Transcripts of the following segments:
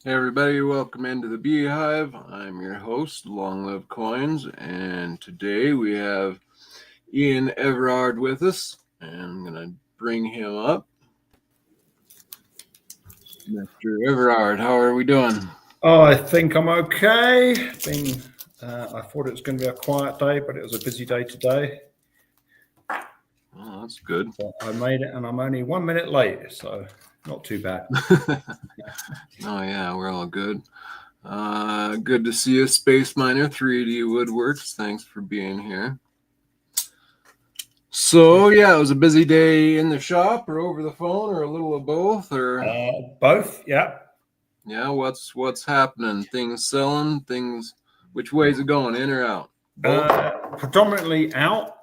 Hey everybody, welcome into the Beehive. I'm your host, Long Live Coins, and today we have Ian Everard with us, and I'm going to bring him up. Mr. Everard, how are we doing? Oh, I think I'm okay. I thought it was going to be a quiet day, but it was a busy day today. Oh, that's good. So I made it, and I'm only 1 minute late, so not too bad. Oh yeah, we're all good. Good to see you, Space Miner 3D Woodworks. Thanks for being here. So yeah, it was a busy day in the shop, or over the phone, or a little of both, or both. Yeah. yeah. What's happening? Things selling? Things? Which way is it going? In or out? Predominantly out.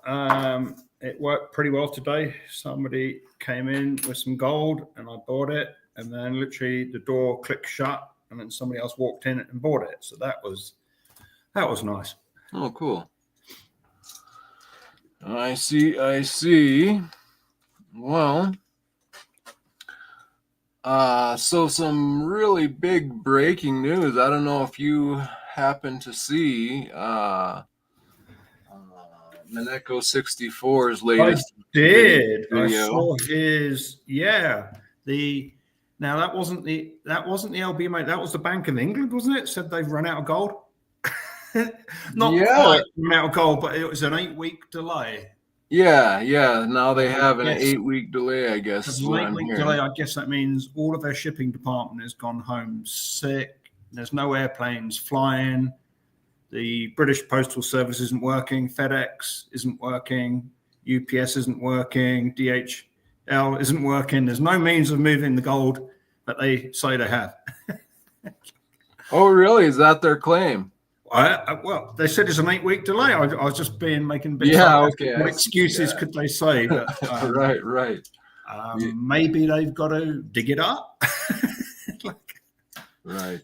It worked pretty well today. Somebody came in with some gold, and I bought it, and then literally the door clicked shut, and then somebody else walked in and bought it. So that was nice. Oh, cool. I see. Well, so some really big breaking news. I don't know if you happen to see Mineko 64's latest video. I saw his now that wasn't the LB, mate. That was the Bank of England, wasn't it? Said they've run out of gold. Not quite run out of gold, but it was an 8-week delay. Yeah. Now they have an 8-week delay, I guess. An 8-week delay. I guess that means all of their shipping department has gone home sick. There's no airplanes flying. The British Postal Service isn't working. FedEx isn't working. UPS isn't working. DHL isn't working. There's no means of moving the gold that they say they have. Oh, really? Is that their claim? Well, they said it's an 8-week delay. I was just making big okay. What excuses could they say? But, right. Maybe they've got to dig it up. Right.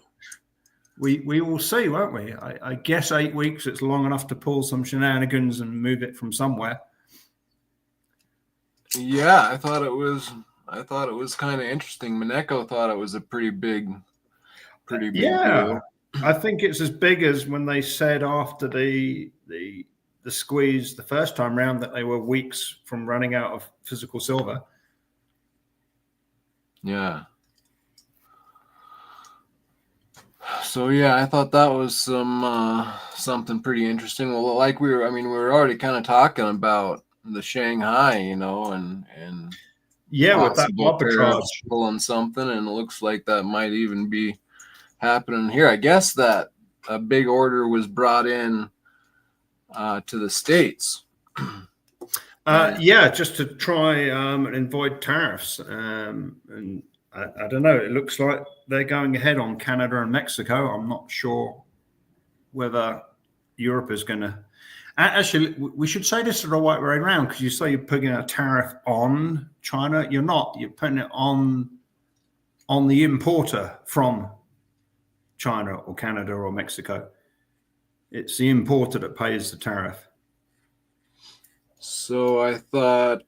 We will see, won't we? I guess 8 weeks, it's long enough to pull some shenanigans and move it from somewhere. Yeah, I thought it was kind of interesting. Mineko thought it was a pretty big deal. I think it's as big as when they said after the squeeze the first time round that they were weeks from running out of physical silver. Yeah. So yeah, I thought that was something pretty interesting. Well, like we were already kind of talking about the Shanghai, and with that arbitrage pulling something, and it looks like that might even be happening here. I guess that a big order was brought in to the States. Just to try and avoid tariffs. And I don't know. It looks like they're going ahead on Canada and Mexico. I'm not sure whether Europe is going to. Actually, we should say this the right way around, because you say you're putting a tariff on China. You're not. You're putting it on the importer from China or Canada or Mexico. It's the importer that pays the tariff. So I thought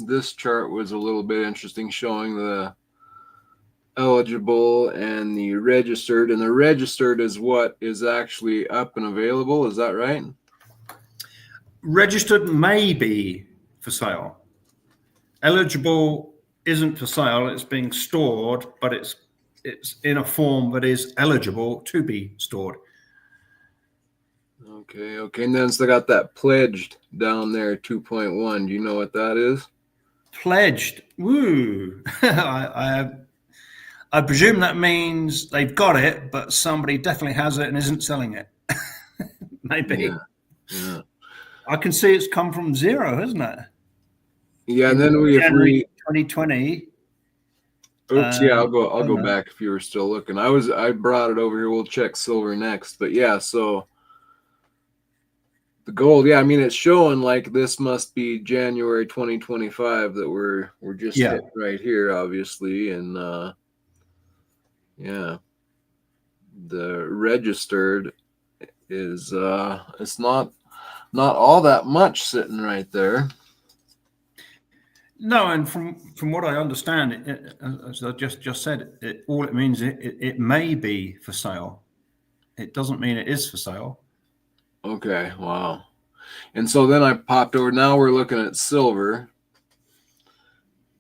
this chart was a little bit interesting, showing the eligible and the registered. And the registered is what is actually up and available. Is that right? Registered may be for sale. Eligible isn't for sale. It's being stored, but it's in a form that is eligible to be stored. Okay. And then they got that pledged down there, 2.1. Do you know what that is? Pledged. Woo. I presume that means they've got it, but somebody definitely has it and isn't selling it. Maybe. Yeah. I can see it's come from zero, hasn't it? Yeah, and then January 2020. Oops, yeah, I'll go back if you were still looking. I brought it over here. We'll check silver next. But yeah, so the gold, yeah, I mean, it's showing like this must be January 2025 that we're just hit right here, obviously. And the registered is it's not all that much sitting right there. No, and from what I understand, as I just said, all it means it may be for sale. It doesn't mean it is for sale. Okay, wow. And so then I popped over. Now we're looking at silver.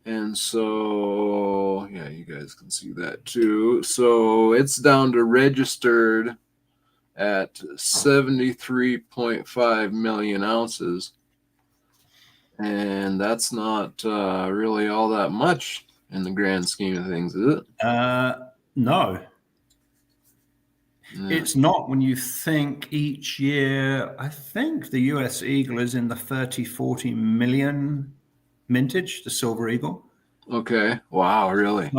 And so, yeah, you guys can see that too. So it's down to registered at 73.5 million ounces. And that's not really all that much in the grand scheme of things, is it? No. Yeah. It's not when you think each year. I think the US Eagle is in the 30, 40 million mintage, the Silver Eagle. Okay. Wow, really?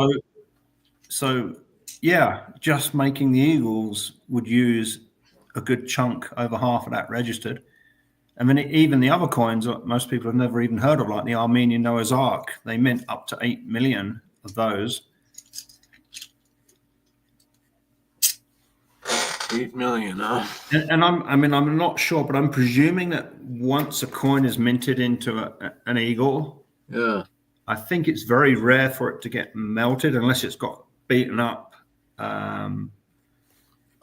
So yeah, just making the Eagles would use a good chunk, over half of that registered. I mean, even the other coins most people have never even heard of, like the Armenian Noah's Ark, they mint up to 8 million of those. 8 million, huh? And I'm not sure, but I'm presuming that once a coin is minted into an eagle, Yeah. I think it's very rare for it to get melted unless it's got beaten up.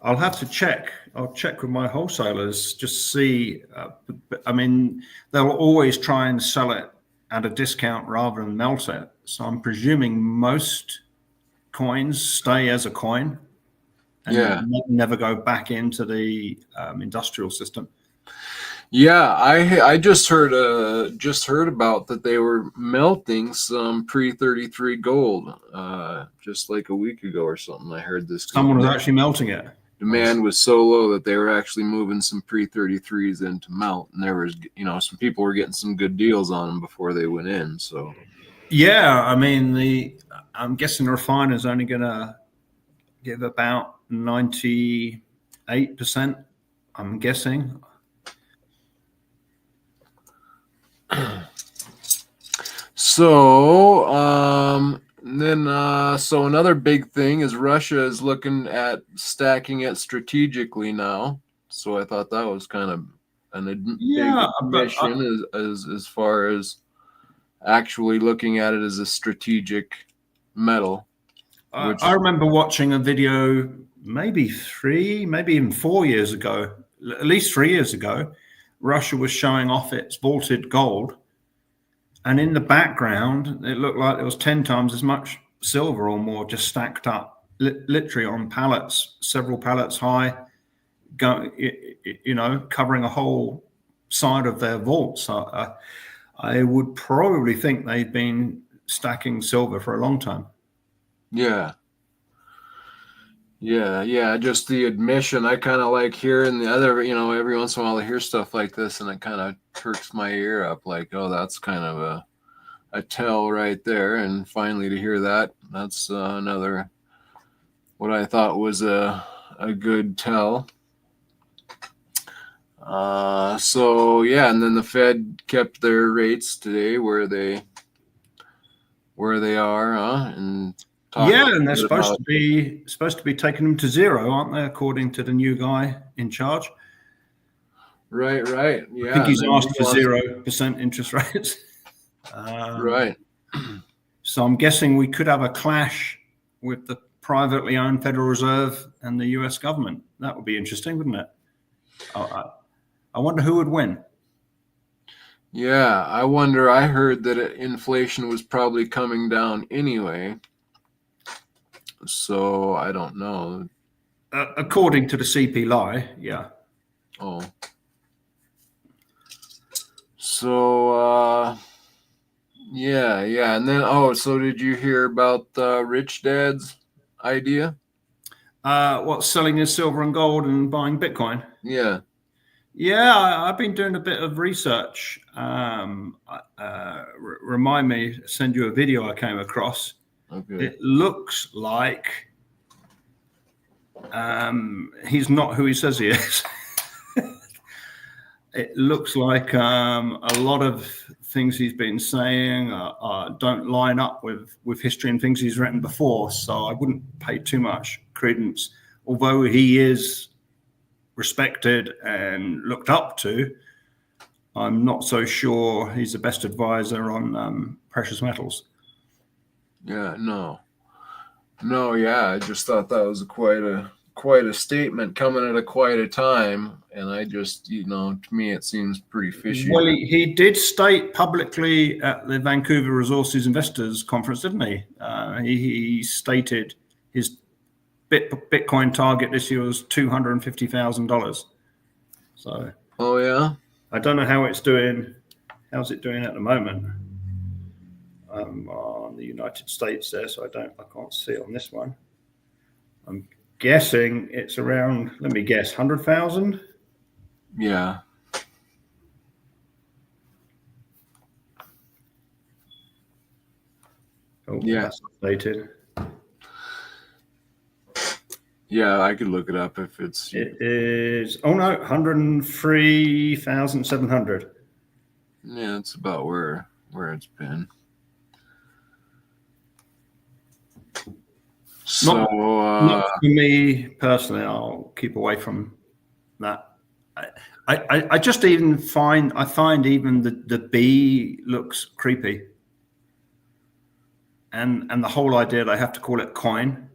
I'll have to check. I'll check with my wholesalers, just see. I mean, they'll always try and sell it at a discount rather than melt it. So I'm presuming most coins stay as a coin and never go back into the industrial system. Yeah, I just heard about that they were melting some pre-33 gold just like a week ago or something. I heard this. Someone was actually melting it. Demand was so low that they were actually moving some pre-33s in to melt, and there was, some people were getting some good deals on them before they went in. So yeah, I mean, I'm guessing the refiner's only going to give about 98%. I'm guessing. So so another big thing is Russia is looking at stacking it strategically now. So I thought that was kind of big admission as far as actually looking at it as a strategic metal. I remember watching a video maybe even 4 years ago, at least 3 years ago. Russia was showing off its vaulted gold, and in the background, it looked like there was 10 times as much silver or more just stacked up, literally on pallets, several pallets high, covering a whole side of their vault. So I would probably think they've been stacking silver for a long time. Yeah. Just the admission. I kind of like hearing the other, every once in a while I hear stuff like this and it kind of perks my ear up, like, oh, that's kind of a tell right there. And finally to hear that, that's another, what I thought was a good tell. So yeah, and then the Fed kept their rates today where they are, and and they're supposed to be taking them to zero, aren't they? According to the new guy in charge. Right. Yeah, I think he's asked for 0% interest rates. Right. So I'm guessing we could have a clash with the privately owned Federal Reserve and the US government. That would be interesting, wouldn't it? I wonder who would win. Yeah, I wonder. I heard that inflation was probably coming down anyway. So I don't know. According to the CPI, yeah. Oh. So, yeah. And then, so did you hear about Rich Dad's idea? What's selling his silver and gold and buying Bitcoin? Yeah. Yeah, I've been doing a bit of research. Remind me, send you a video I came across. Okay. It looks like he's not who he says he is. It looks like a lot of things he's been saying don't line up with history and things he's written before. So I wouldn't pay too much credence, although he is respected and looked up to. I'm not so sure he's the best advisor on precious metals. Yeah, no, yeah. I just thought that was quite a statement coming at quite a time, and I just, to me, it seems pretty fishy. Well, he did state publicly at the Vancouver Resources Investors Conference, didn't he? He stated his Bitcoin target this year was $250,000. So, oh yeah, I don't know how it's doing. How's it doing at the moment? On the United States there, so I can't see it on this one. I'm guessing it's around, let me guess, 100,000. Yeah. Oh, yeah, that's updated. Yeah, I could look it up if it's. It is, oh no, 103,700. Yeah, it's about where it's been. So, not for me personally, I'll keep away from that. I just even find even the bee looks creepy, and the whole idea they have to call it coin.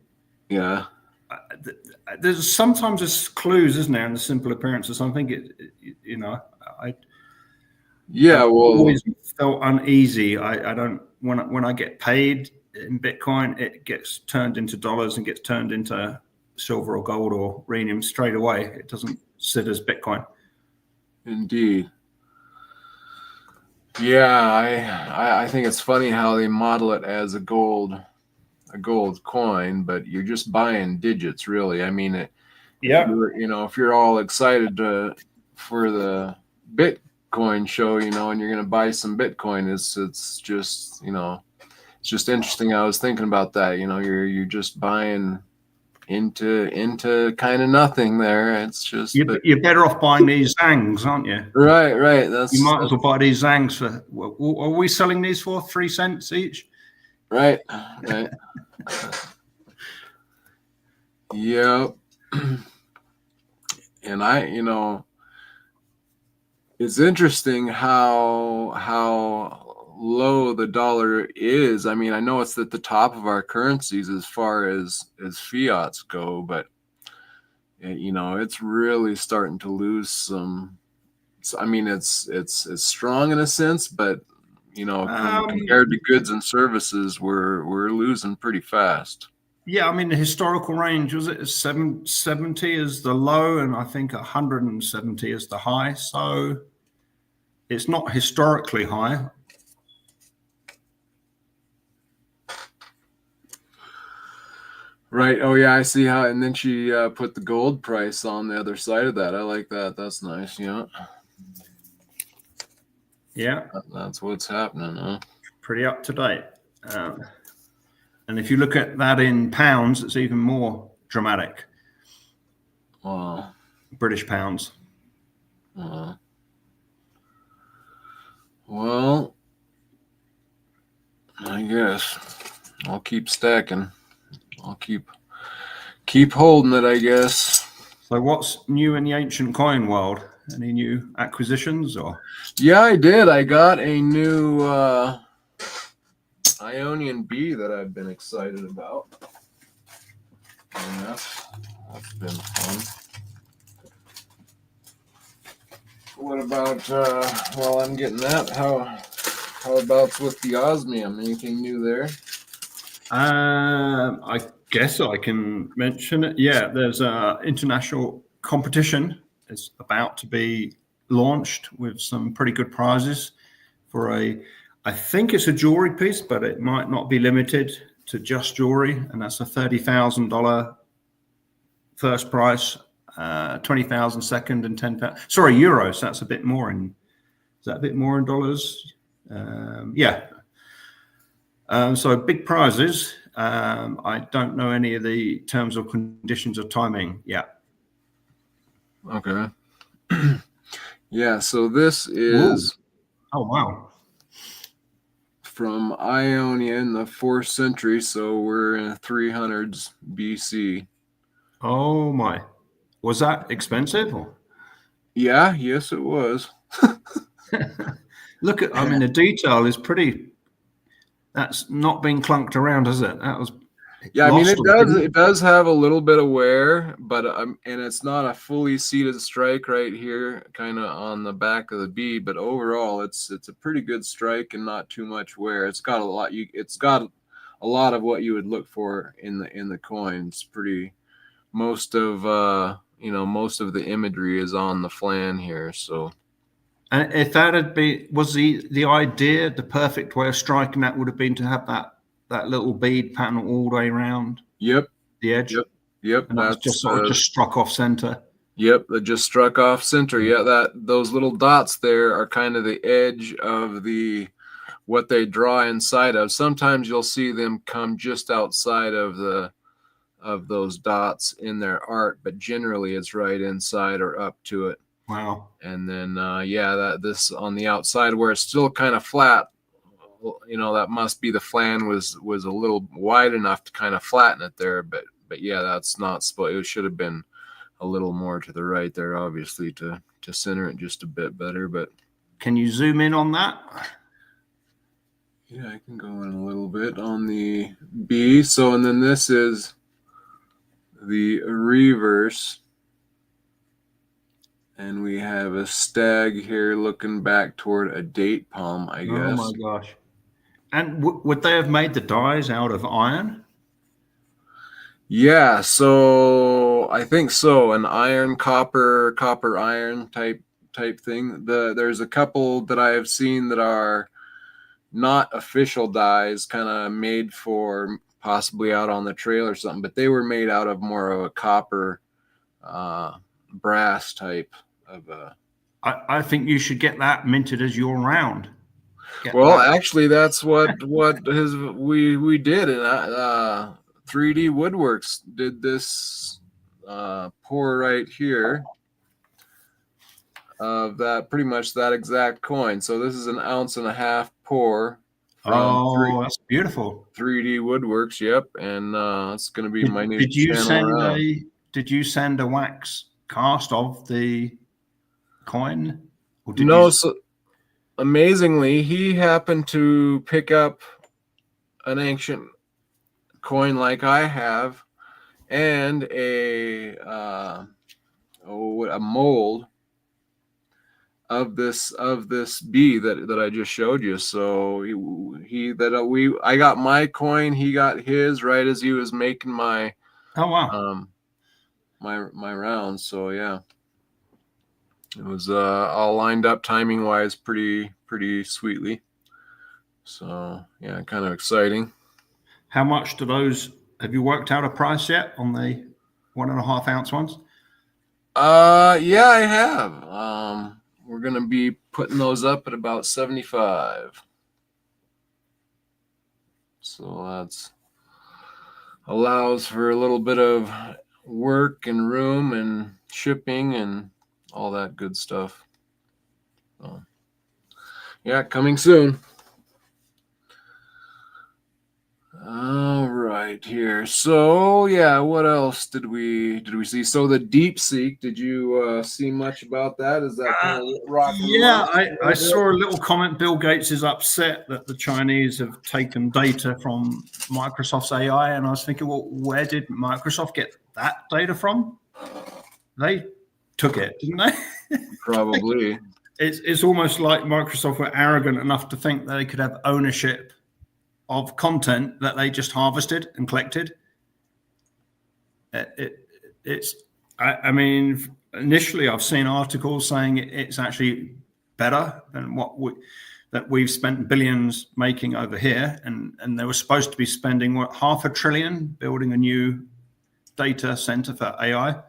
Yeah. There's sometimes clues, isn't there, in the simple appearance of something. I've always felt uneasy. I don't when I get paid in Bitcoin, it gets turned into dollars and gets turned into silver or gold or rhenium straight away. It doesn't sit as Bitcoin. Indeed. Yeah, I think it's funny how they model it as a gold coin, but you're just buying digits, really. I mean, if you're all excited for the Bitcoin show, and you're going to buy some Bitcoin, it's just, it's just interesting. I was thinking about that. You're just buying into kind of nothing there. It's just you're better off buying these Zangs, aren't you? Right. You might as well buy these Zangs for. What are we selling these for? 3 cents each. Right. Yeah. And it's interesting how low the dollar is. I mean, I know it's at the top of our currencies as far as fiats go, but it's really starting to lose some. I mean, it's strong in a sense, but compared to goods and services, we're losing pretty fast. Yeah, I mean, the historical range was it 770 is the low, and I think 170 is the high. So it's not historically high. Right. Oh yeah, I see how. And then she put the gold price on the other side of that. I like that. That's nice. Yeah. Yeah. That's what's happening, huh? Pretty up to date. And if you look at that in pounds, it's even more dramatic. Wow. British pounds. Well, I guess I'll keep stacking. I'll keep holding it, I guess. So what's new in the ancient coin world? Any new acquisitions or? Yeah, I did. I got a new Ionian bee that I've been excited about. And that's been fun. What about while I'm getting that, how about with the Osmium? Anything new there? I guess I can mention it. Yeah, there's a international competition. It's about to be launched with some pretty good prizes for I think it's a jewelry piece, but it might not be limited to just jewelry, and that's a $30,000 first prize, 20,000 second, and 10,000. Sorry, euros. That's a bit more in. Is that a bit more in dollars? Yeah. So big prizes. I don't know any of the terms or conditions or timing yet. Okay. Yeah. So this is. Ooh. Oh wow. From Ionia in the 4th century, so we're in the 300s BC. Oh my. Was that expensive? Or? Yeah, yes it was. Look at, I mean, the detail is pretty That's not been clunked around, has it? That was yeah. I mean, it does have a little bit of wear, but and it's not a fully seated strike right here, kind of on the back of the bee. But overall, it's a pretty good strike and not too much wear. It's got a lot. It's got a lot of what you would look for in the coin. It's pretty. Most of most of the imagery is on the flan here. So. And if that had been, was the idea, the perfect way of striking that would have been to have that little bead pattern all the way around. Yep. The edge. Yep. And that's just sort of just struck off center. Yep, that just struck off center. Yeah, those little dots there are kind of the edge of what they draw inside of. Sometimes you'll see them come just outside of those dots in their art, but generally it's right inside or up to it. Wow. And then this on the outside where it's still kind of flat, that must be the flan was a little wide enough to kind of flatten it there, but yeah, that's not supposed. It should have been a little more to the right there, obviously, to center it just a bit better. But can you zoom in on that? Yeah, I can go in a little bit on the B. So, and then this is the reverse. And we have a stag here looking back toward a date palm, I guess. Oh my gosh. And would they have made the dies out of iron? Yeah, so I think so. An iron, copper iron type thing. There's a couple that I have seen that are not official dies, kind of made for possibly out on the trail or something, but they were made out of more of a copper brass type of I think you should get that minted as your round. Well, actually, that's what we did, and 3D Woodworks did this pour right here of that, pretty much that exact coin. So this is an 1.5 ounce pour. Oh, that's beautiful. 3D Woodworks, yep, and it's going to be my new channel. Did you send a wax cast of the coin? Or no, so amazingly, he happened to pick up an ancient coin like I have, and a mold of this bee that I just showed you. So I got my coin, he got his right as he was making my my rounds. So yeah, it was all lined up timing wise pretty sweetly. So yeah, kind of exciting. How much do those, have you worked out a price yet on the 1.5 ounce ones? Yeah, I have. We're going to be putting those up at about 75. So that's allows for a little bit of work and room and shipping and all that good stuff. So, yeah, coming soon. All right, here. So yeah, what else did we see? So the DeepSeek, did you see much about that? Is that kind of rock? Yeah, I saw a little comment. Bill Gates is upset that the Chinese have taken data from Microsoft's AI, and I was thinking, well, where did Microsoft get that data from? They took it, didn't they? Probably. It's almost like Microsoft were arrogant enough to think they could have ownership of content that they just harvested and collected. I mean, initially I've seen articles saying it's actually better than that we've spent billions making over here, and they were supposed to be spending $500 billion building a new data center for AI.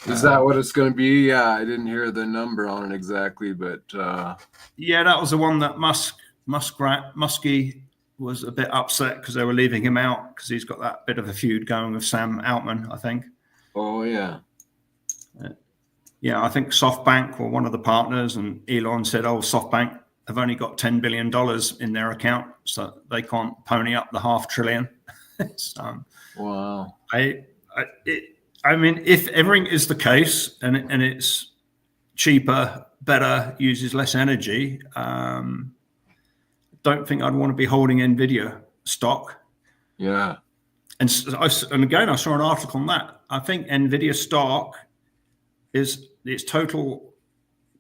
Is that what it's going to be? Yeah, I didn't hear the number on it exactly, but yeah, that was the one that Muskie was a bit upset because they were leaving him out because he's got that bit of a feud going with Sam Altman, I think. Oh, yeah. Yeah, I think SoftBank were one of the partners, and Elon said, oh, SoftBank have only got $10 billion in their account, so they can't pony up the $500 billion. Wow. I mean, if everything is the case and it's cheaper, better, uses less energy, don't think I'd want to be holding NVIDIA stock. Yeah. And again, I saw an article on that. I think NVIDIA stock is its total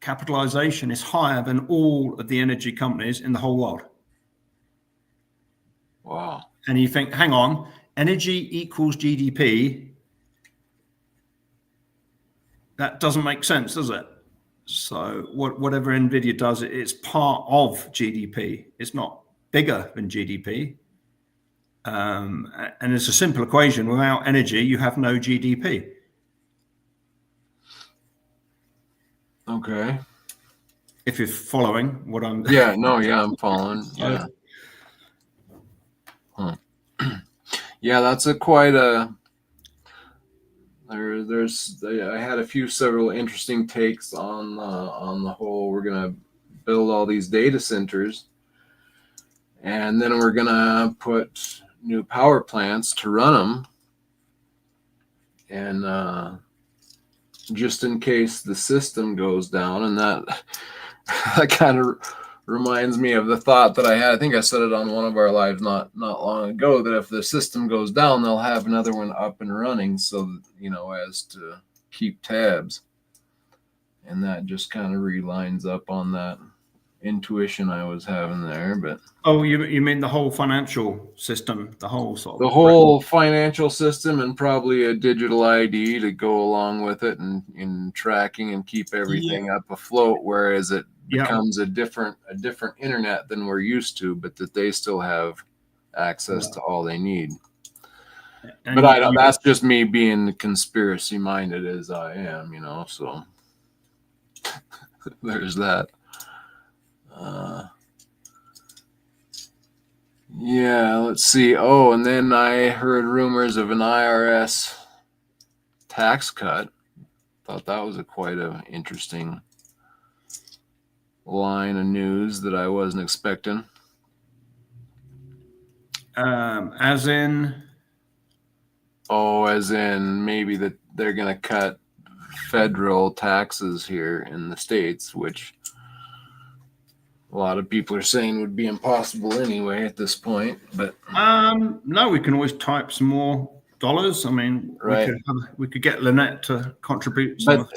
capitalization is higher than all of the energy companies in the whole world. Wow. And you think, hang on, energy equals GDP. That doesn't make sense, does it? So whatever NVIDIA does, it's part of GDP. It's not bigger than GDP. And it's a simple equation. Without energy, you have no GDP. Okay. If you're following what I'm... Yeah, no, yeah, I'm following. Yeah. Huh. Yeah, that's quite a... I had several interesting takes on the whole, we're going to build all these data centers, and then we're going to put new power plants to run them. And just in case the system goes down, and that kind of reminds me of the thought that I had. I think I said it on one of our lives not long ago, that if the system goes down, they'll have another one up and running, so as to keep tabs. And that just kind of relines up on that intuition I was having there. But you mean the whole financial system, the whole financial system, and probably a digital ID to go along with it, and in tracking and keep everything up afloat, whereas it becomes a different internet than we're used to, but that they still have access to all they need. And but that's just me being conspiracy minded as I am, so there's that. Yeah, let's see. Oh, and then I heard rumors of an IRS tax cut. Thought that was quite an interesting line of news that I wasn't expecting. As in maybe that they're going to cut federal taxes here in the States, which a lot of people are saying would be impossible anyway at this point. But no, we can always type some more dollars. I mean, right. we could get Lynette to contribute some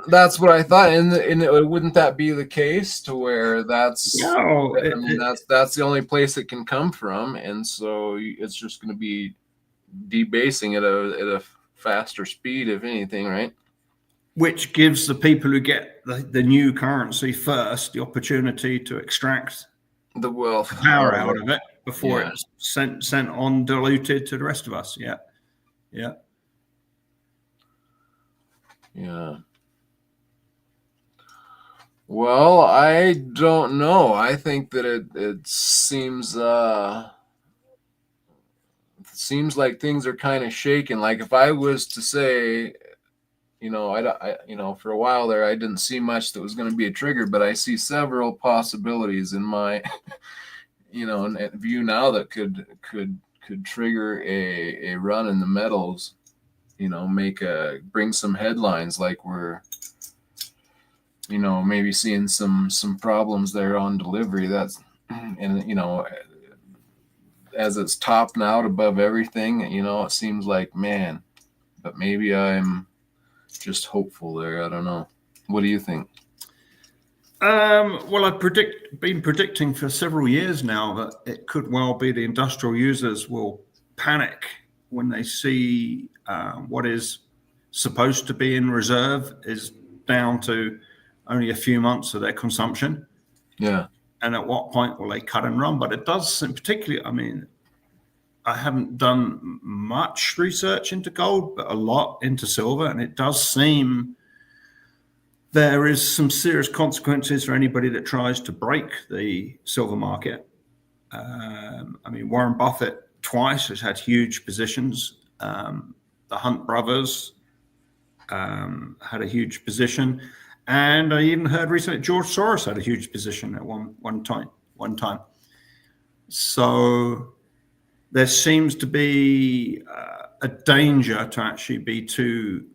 that's what I thought. And wouldn't that be the case, to where that's that's the only place it can come from, and so it's just going to be debasing at a faster speed, if anything, right? Which gives the people who get the new currency first the opportunity to extract the wealth, power out of it before it's sent on diluted to the rest of us. Yeah. Well, I don't know. I think that it seems like things are kind of shaking. Like, if I was to say, I for a while there, I didn't see much that was going to be a trigger, but I see several possibilities in my, view now that could trigger a run in the metals. Bring some headlines, like we're, maybe seeing some problems there on delivery. And as it's topping out above everything, it seems like, man, but maybe I'm just hopeful there. I don't know. What do you think? Well, I've been predicting for several years now that it could well be the industrial users will panic when they see what is supposed to be in reserve is down to only a few months of their consumption. Yeah. And at what point will they cut and run? But it does, in particular, I mean, I haven't done much research into gold, but a lot into silver. And it does seem there is some serious consequences for anybody that tries to break the silver market. I mean, Warren Buffett twice has had huge positions. The Hunt brothers had a huge position. And I even heard recently George Soros had a huge position at one time. So there seems to be a danger to actually be too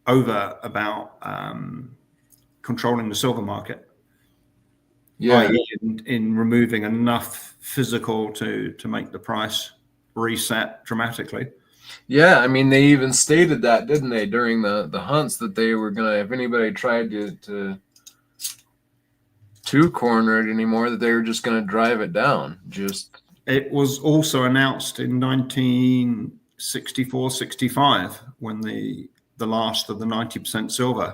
over about controlling the silver market. Yeah. i.e. in removing enough physical to make the price reset dramatically. Yeah, I mean, they even stated that, didn't they, during the hunts, that they were gonna, if anybody tried to corner it anymore, that they were just gonna drive it down. Just It was also announced in 1964-65 when the last of the 90% silver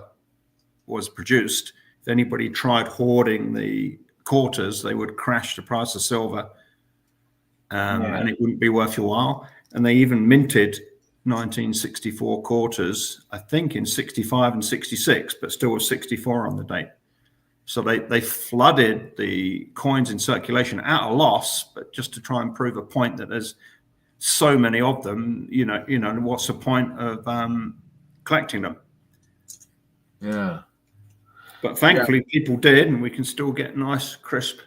was produced. If anybody tried hoarding the quarters, they would crash the price of silver, and it wouldn't be worth your while. And they even minted 1964 quarters, I think in 65 and 66, but still was 64 on the date. So they flooded the coins in circulation at a loss, but just to try and prove a point that there's so many of them, what's the point of collecting them? yeah. But thankfully people did, and we can still get nice, crisp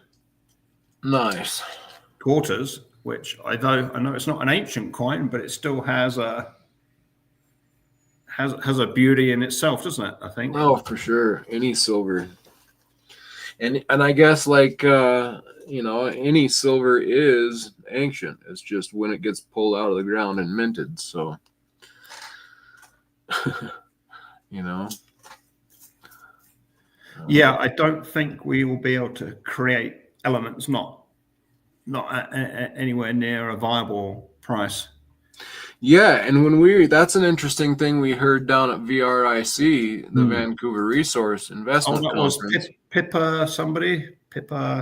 Nice quarters, which I know it's not an ancient coin, but it still has a beauty in itself, doesn't it? I think. Oh, for sure. Any silver. And I guess any silver is ancient. It's just when it gets pulled out of the ground and minted. So Yeah, I don't think we will be able to create elements not anywhere near a viable price. Yeah, and that's an interesting thing we heard down at VRIC, the Vancouver Resource Investment Conference. Was Pippa somebody? Pippa.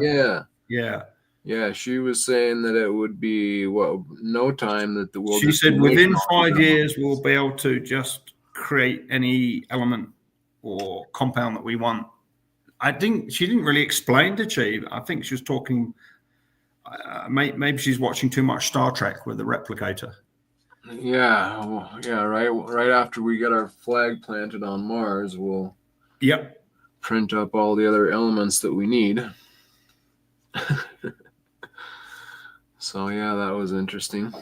Yeah, she was saying that it would be no time that we'll. She said within 5 years we'll be able to just create any element or compound that we want. She didn't really explain, did she? I think she was talking. Maybe she's watching too much Star Trek with the replicator. Yeah, right after we get our flag planted on Mars, we'll print up all the other elements that we need. So yeah, that was interesting.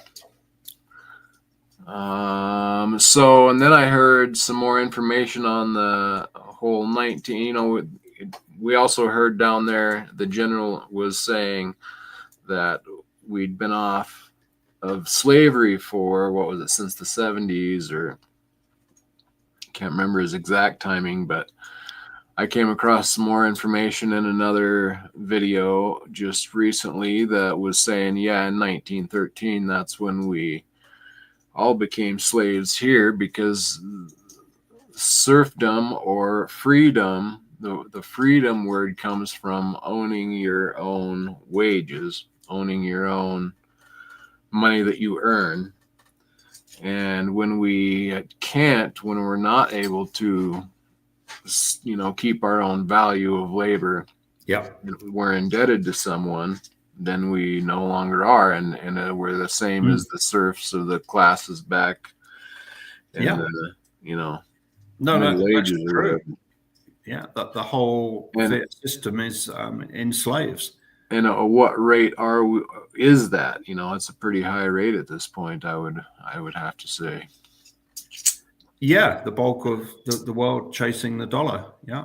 And then I heard some more information on the whole 19. We also heard down there the general was saying that we'd been off of slavery for, what was it, since the 70s, or can't remember his exact timing, but I came across some more information in another video just recently that was saying, yeah, in 1913, that's when we all became slaves here, because serfdom or freedom, the freedom word comes from owning your own wages, owning your own money that you earn. And when we're not able to keep our own value of labor, we're indebted to someone, then we no longer are, and we're the same as the serfs of the classes back in wages or whatever. Yeah, the whole system is in slaves. And what rate is that? It's a pretty high rate at this point, I would have to say. Yeah, the bulk of the world chasing the dollar. Yeah.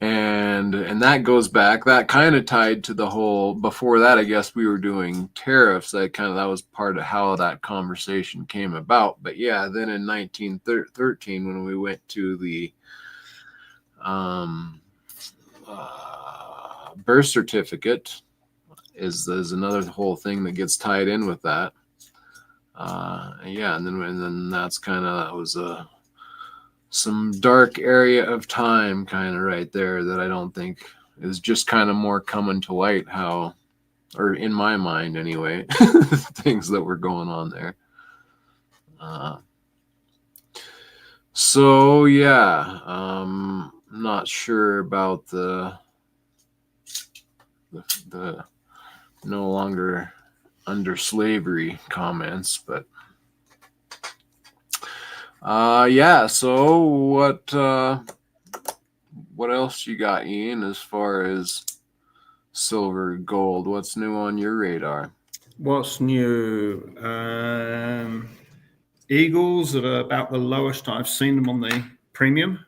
And that goes back, that kind of tied to the whole, before that, I guess we were doing tariffs. That was part of how that conversation came about. But yeah, then in 1913, when we went to the birth certificate, is another whole thing that gets tied in with that. And then that was some dark area of time kind of right there that I don't think is just kind of more coming to light, how, or in my mind anyway, things that were going on there. So yeah, not sure about the no longer under slavery comments, but yeah. So what else you got, Ian, as far as silver, gold? What's new on your radar? What's new? Eagles are about the lowest I've seen them on the premium.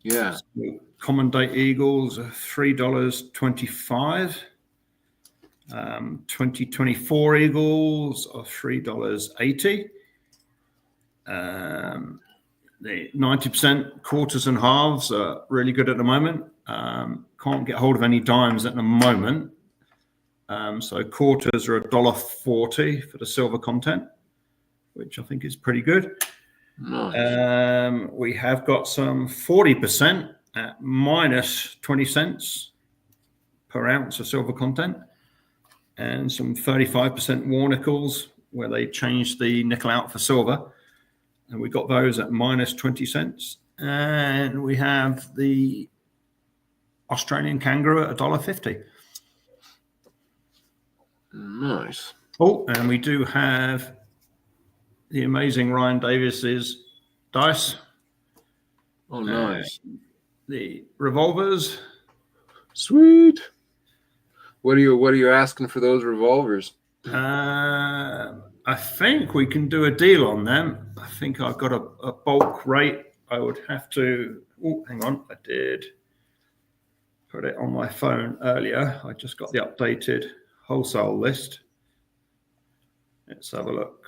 Yeah. So common date eagles are $3.25. 2024 eagles are $3.80. The 90% quarters and halves are really good at the moment. Can't get hold of any dimes at the moment. So quarters are $1.40 for the silver content, which I think is pretty good. Nice. We have got some 40% at minus 20 cents per ounce of silver content, and some 35% war nickels where they changed the nickel out for silver. And we got those at minus 20 cents. And we have the Australian kangaroo at $1.50. Nice. Oh, and we do have the amazing Ryan Davis's dice. Oh, nice. The revolvers. Sweet. What are you asking for those revolvers? I think we can do a deal on them. I think I've got a bulk rate. I would have to. Oh, hang on. I did put it on my phone earlier. I just got the updated wholesale list. Let's have a look.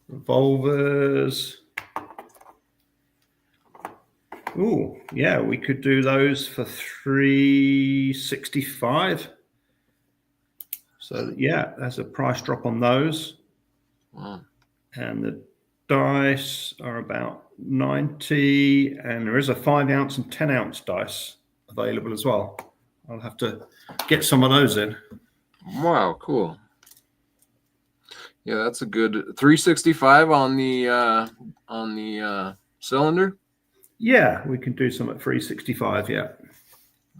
Revolvers. Oh, yeah, we could do those for $3.65. So yeah, there's a price drop on those. Wow. And the dice are about 90, and there is a 5 ounce and 10 ounce dice available as well. I'll have to get some of those in. Wow, cool. Yeah, that's a good $3.65 on the cylinder. Yeah, we can do some at $3.65. Yeah.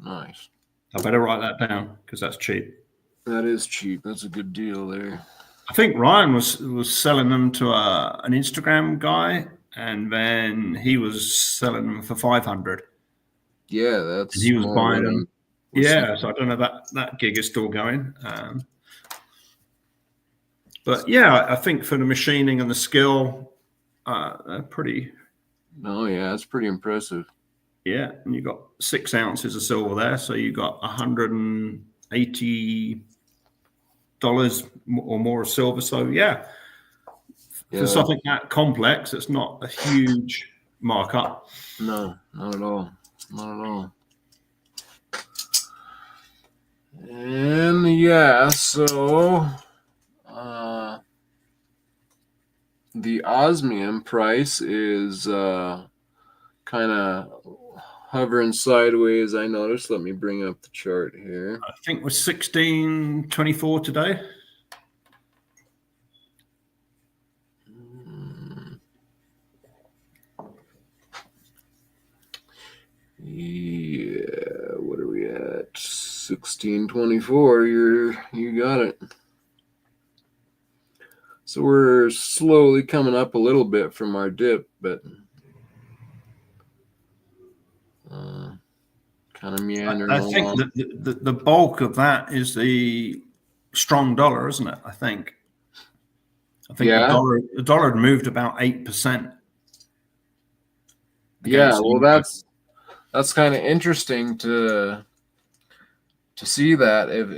Nice. I better write that down because that's cheap. That is cheap. That's a good deal there. I think Ryan was selling them to an Instagram guy, and then he was selling them for 500. Yeah, that's. And he was buying them. Yeah, so I don't know that gig is still going. But yeah, I think for the machining and the skill, they're pretty. Oh yeah, that's pretty impressive. Yeah, and you got 6 ounces of silver there, so you got $180 or more of silver. So yeah, for something that complex, it's not a huge markup. No, not at all. Not at all. And yeah, so the osmium price is kind of hovering sideways, I noticed. Let me bring up the chart here. I think we're 16.24 today. Yeah, what are we at? 16.24. You got it. So we're slowly coming up a little bit from our dip, but kind of meandering I think along. the bulk of that is the strong dollar, isn't it? I think the dollar had moved about 8%. Yeah, well, that's kind of interesting to see that. If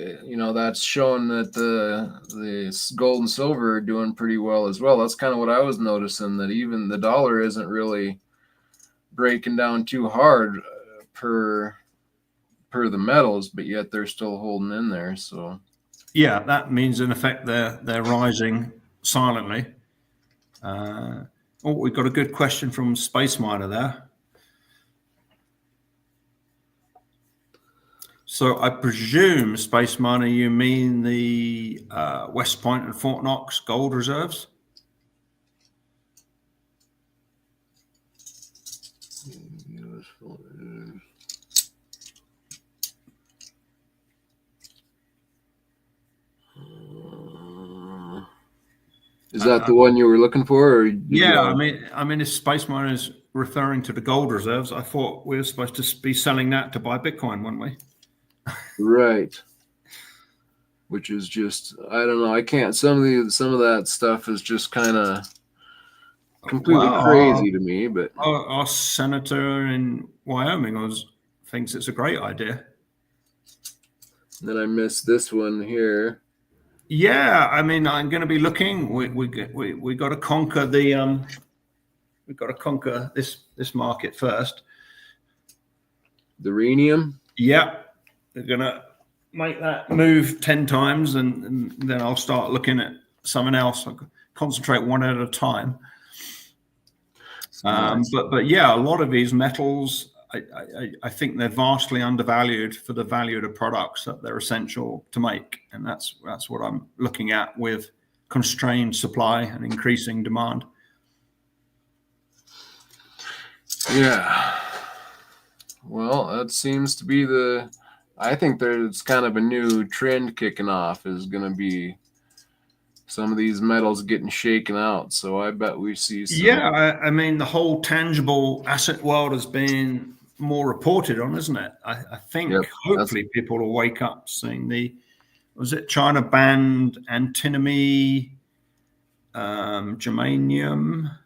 that's showing that the gold and silver are doing pretty well as well. That's kind of what I was noticing, that even the dollar isn't really breaking down too hard per the metals, but yet they're still holding in there. So yeah, that means in effect they're rising silently. Oh, we've got a good question from Space Miner there. So I presume, Space Miner, you mean the West Point and Fort Knox gold reserves? Is that the one you were looking for? Or yeah, I mean, if Space Miner is referring to the gold reserves, I thought we were supposed to be selling that to buy Bitcoin, weren't we? Right. Which is just, I don't know. I can't. Some of that stuff is just kind of completely crazy to me. But our senator in Wyoming thinks it's a great idea. Then I missed this one here. Yeah, I mean, I'm going to be looking. We got to conquer we've got to conquer this market first. The rhenium. Yeah, they're going to make that move 10 times, and then I'll start looking at something else. I'll concentrate one at a time. But yeah, a lot of these metals, I think they're vastly undervalued for the value of the products that they're essential to make, and that's what I'm looking at with constrained supply and increasing demand. Yeah. Well, that seems to be I think there's kind of a new trend kicking off, is going to be some of these metals getting shaken out. So I bet we see some. Yeah, I mean, the whole tangible asset world has been more reported on, isn't it? I think hopefully people will wake up seeing was it China banned antimony, germanium,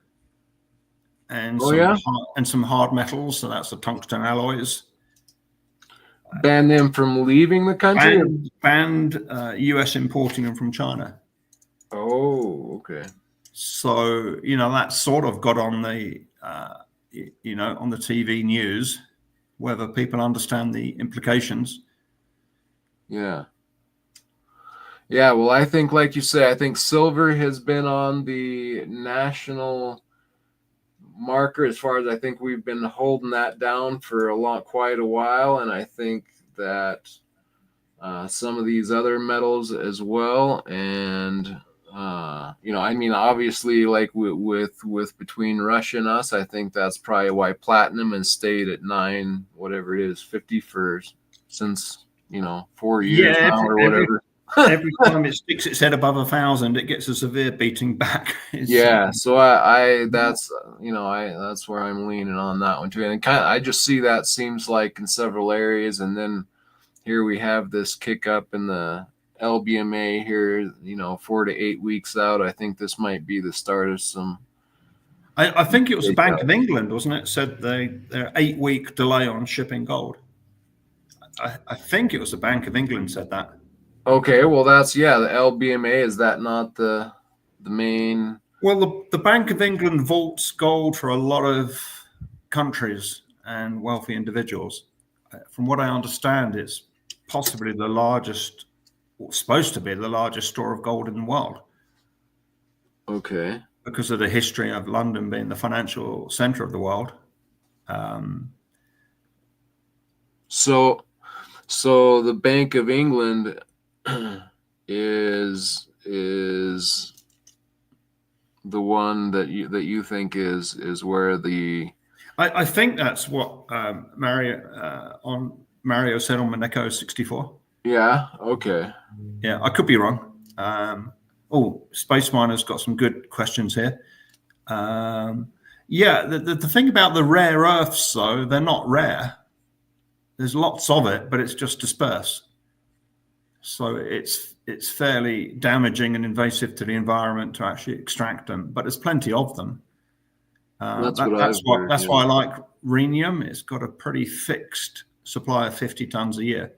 and some hard metals. So that's the tungsten alloys. Ban them from leaving the country? Banned US importing them from China. Oh, okay. So, that sort of got on the, on the TV news, whether people understand the implications. Yeah. Yeah, well, I think, like you say, I think silver has been on the national marker as far as I think we've been holding that down for quite a while, and I think that some of these other metals as well, and I mean, obviously, like with between Russia and us, I think that's probably why platinum has stayed at 50 since 4 years now or whatever. Every time it sticks its head above 1,000, it gets a severe beating back. So that's that's where I'm leaning on that one too, and I just see that seems like in several areas, and then here we have this kick up in the LBMA here, 4 to 8 weeks out. I think this might be the start of some. I think it was the Bank of England, wasn't it? Said their 8-week delay on shipping gold. I think it was the Bank of England said that. Okay, well the LBMA, is that not the main? Well, the Bank of England vaults gold for a lot of countries and wealthy individuals. From what I understand, it's possibly the largest, or supposed to be the largest store of gold in the world. Okay. Because of the history of London being the financial center of the world. So the Bank of England is the one that you think is where the. I think that's what Mario said on Monaco 64. Yeah. Okay. Yeah, I could be wrong. Space Miner's got some good questions here. The thing about the rare earths, though, they're not rare. There's lots of it, but it's just dispersed. So it's fairly damaging and invasive to the environment to actually extract them, but there's plenty of them. That's why I like rhenium. It's got a pretty fixed supply of 50 tons a year.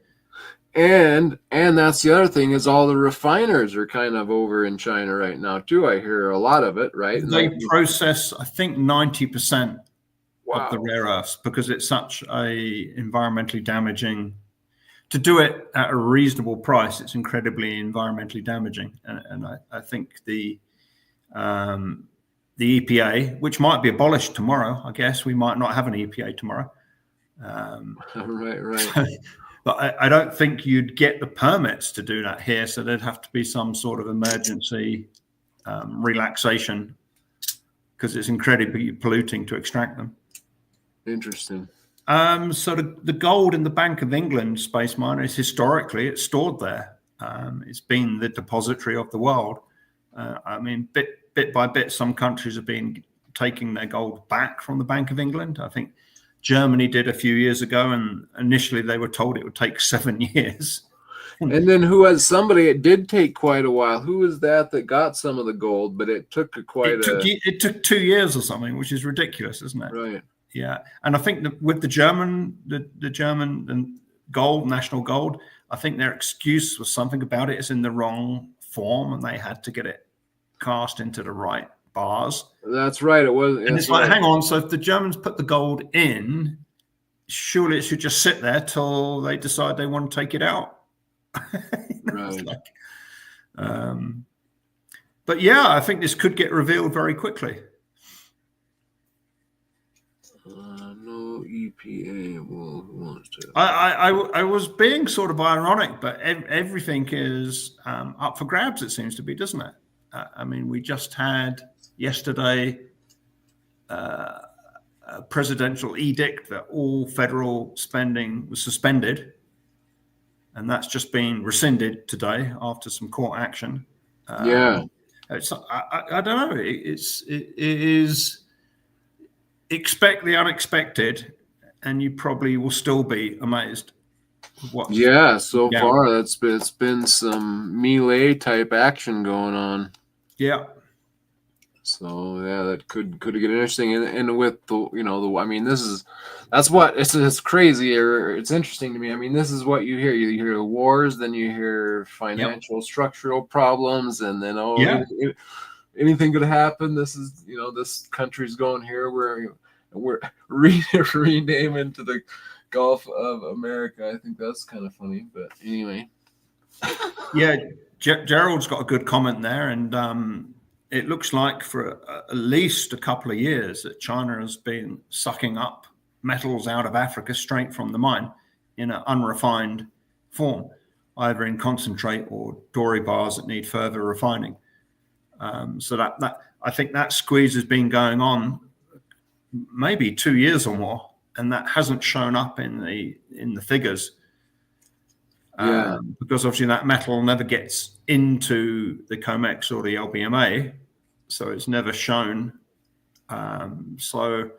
And that's the other thing, is all the refiners are kind of over in China right now too. I hear a lot of it, right? They process, I think, 90% of the rare earths, because it's such a environmentally damaging. To do it at a reasonable price, it's incredibly environmentally damaging. And I think the EPA, which might be abolished tomorrow, I guess we might not have an EPA tomorrow. Right. But I don't think you'd get the permits to do that here. So there'd have to be some sort of emergency relaxation, because it's incredibly polluting to extract them. Interesting. So the gold in the Bank of England, Space Miner, is historically it's stored there. It's been the depository of the world. I mean, bit by bit, some countries have been taking their gold back from the Bank of England. I think Germany did a few years ago, and initially they were told it would take 7 years. And then who has somebody? It did take quite a while. Who was that got some of the gold? But it took it took 2 years or something, which is ridiculous, isn't it? Right. Yeah, and I think that with the German and gold, national gold, I think their excuse was something about it is in the wrong form, and they had to get it cast into the right bars. That's right. It was. And it's like, hang on. So if the Germans put the gold in, surely it should just sit there till they decide they want to take it out. Right. But yeah, I think this could get revealed very quickly. No EPA wants to. I was being sort of ironic, but everything is up for grabs. It seems to be, doesn't it? I mean, we just had yesterday a presidential edict that all federal spending was suspended, and that's just been rescinded today after some court action. Yeah. I don't know. It is expect the unexpected, and you probably will still be amazed. So far it's been some melee type action going on. Yeah. So yeah, that could get interesting, and with I mean, it's crazy, or it's interesting to me. I mean, this is what you hear. You hear wars, then you hear financial structural problems, and then anything could happen. This is this country's going here. We're renaming to the Gulf of America. I think that's kind of funny, but anyway. Yeah, Gerald's got a good comment there, and it looks like for at least a couple of years that China has been sucking up metals out of Africa straight from the mine in an unrefined form, either in concentrate or doré bars that need further refining. So that I think that squeeze has been going on maybe 2 years or more, and that hasn't shown up in the figures. Because obviously that metal never gets into the COMEX or the LBMA, so it's never shown. So